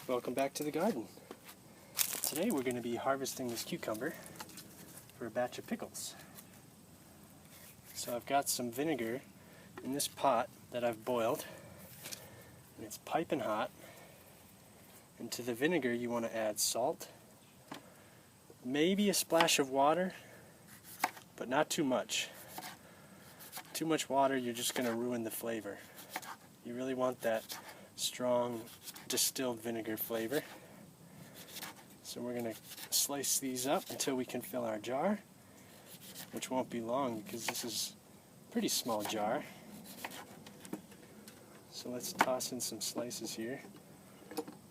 Welcome back to the garden. Today we're going to be harvesting this cucumber for a batch of pickles. So I've got some vinegar in this pot that I've boiled, and it's piping hot. And to the vinegar you want to add salt, maybe a splash of water, but not too much. Too much water, you're just going to ruin the flavor. You really want that strong distilled vinegar flavor. So we're going to slice these up until we can fill our jar, which won't be long because this is a pretty small jar. So let's toss in some slices here,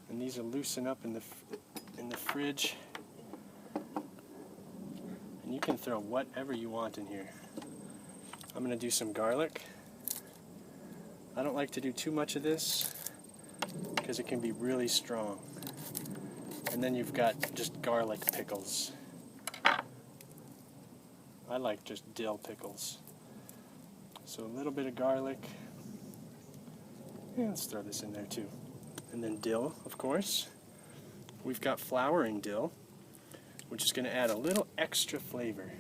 and these will loosen up in the fridge, and you can throw whatever you want in here. I'm going to do some garlic. I don't like to do too much of this because it can be really strong. And then you've got just garlic pickles. I like just dill pickles. So a little bit of garlic. Yeah, let's throw this in there too. And then dill, of course. We've got flowering dill, which is going to add a little extra flavor.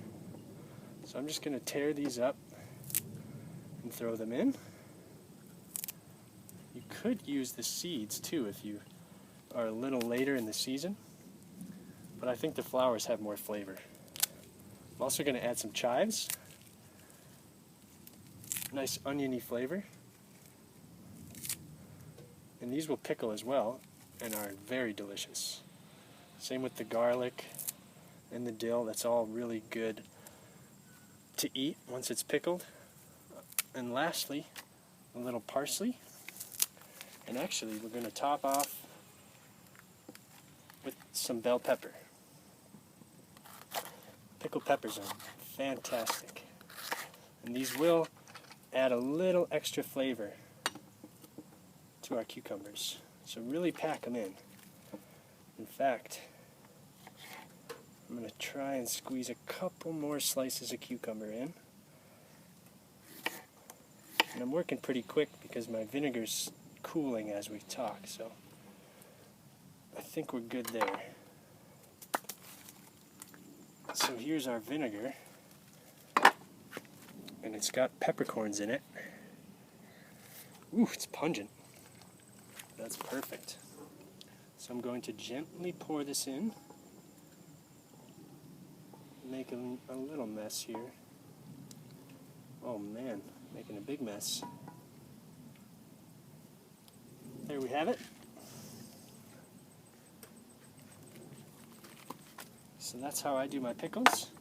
So I'm just going to tear these up and throw them in. You could use the seeds too if you are a little later in the season, but I think the flowers have more flavor. I'm also going to add some chives. Nice oniony flavor. And these will pickle as well and are very delicious. Same with the garlic and the dill. That's all really good to eat once it's pickled. And lastly, a little parsley. And actually, we're going to top off with some bell pepper. Pickled peppers are fantastic. And these will add a little extra flavor to our cucumbers. So really pack them in. In fact, I'm going to try and squeeze a couple more slices of cucumber in. And I'm working pretty quick because my vinegar's cooling as we talk, so I think we're good there. So here's our vinegar, and it's got peppercorns in it. Ooh, it's pungent. That's perfect. So I'm going to gently pour this in, make a little mess here. Oh man, making a big mess. There we have it. So that's how I do my pickles.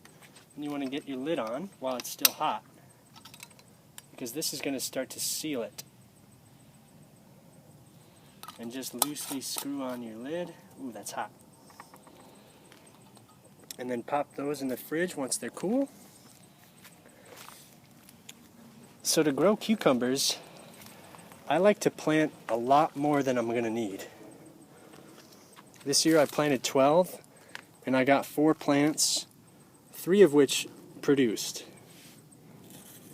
And you want to get your lid on while it's still hot, because this is going to start to seal it. And just loosely screw on your lid. Ooh, that's hot. And then pop those in the fridge once they're cool. So to grow cucumbers, I like to plant a lot more than I'm going to need. This year I planted 12, and I got 4 plants, 3 of which produced.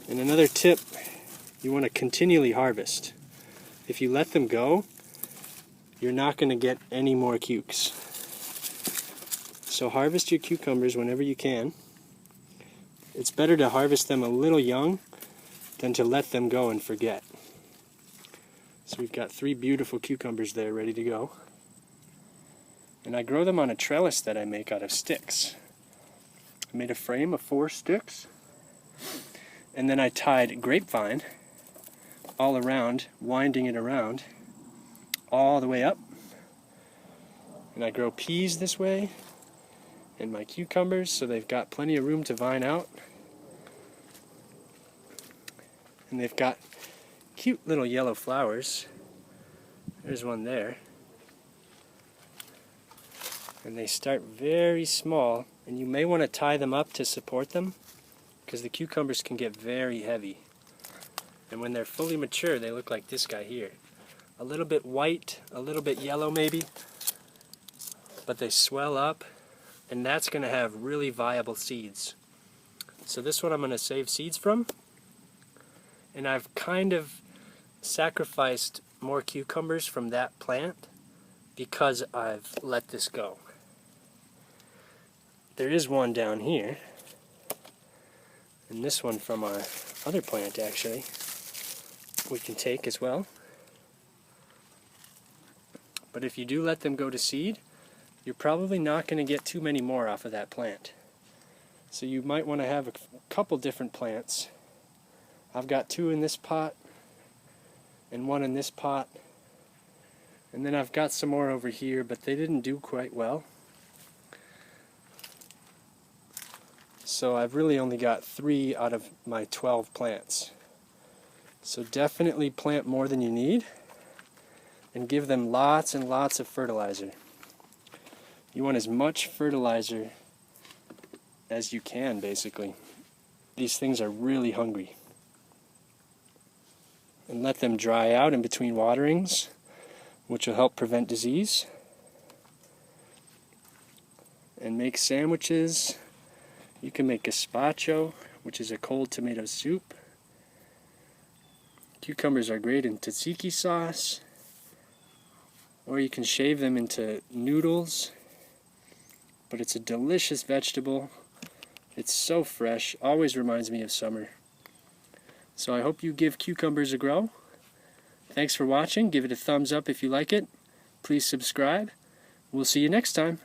And another tip, you want to continually harvest. If you let them go, you're not going to get any more cukes. So harvest your cucumbers whenever you can. It's better to harvest them a little young than to let them go and forget. So we've got 3 beautiful cucumbers there ready to go. And I grow them on a trellis that I make out of sticks. I made a frame of 4 sticks, and then I tied grapevine all around, winding it around all the way up. And I grow peas this way, and my cucumbers, so they've got plenty of room to vine out. And they've got cute little yellow flowers. There's one there. And they start very small, and you may want to tie them up to support them, because the cucumbers can get very heavy. And when they're fully mature, they look like this guy here. A little bit white, a little bit yellow maybe, but they swell up, and that's going to have really viable seeds. So this one I'm going to save seeds from, and I've kind of sacrificed more cucumbers from that plant because I've let this go. There is one down here, and this one from our other plant actually we can take as well. But if you do let them go to seed, you're probably not going to get too many more off of that plant. So you might want to have a couple different plants. I've got 2 in this pot and 1 in this pot, and then I've got some more over here, but they didn't do quite well. So I've really only got 3 out of my 12 plants. So definitely plant more than you need and give them lots and lots of fertilizer. You want as much fertilizer as you can, basically. These things are really hungry. And let them dry out in between waterings, which will help prevent disease. And make sandwiches. You can make gazpacho, which is a cold tomato soup. Cucumbers are great in tzatziki sauce. Or you can shave them into noodles. But it's a delicious vegetable. It's so fresh, always reminds me of summer. So I hope you give cucumbers a go. Thanks for watching. Give it a thumbs up if you like it. Please subscribe. We'll see you next time.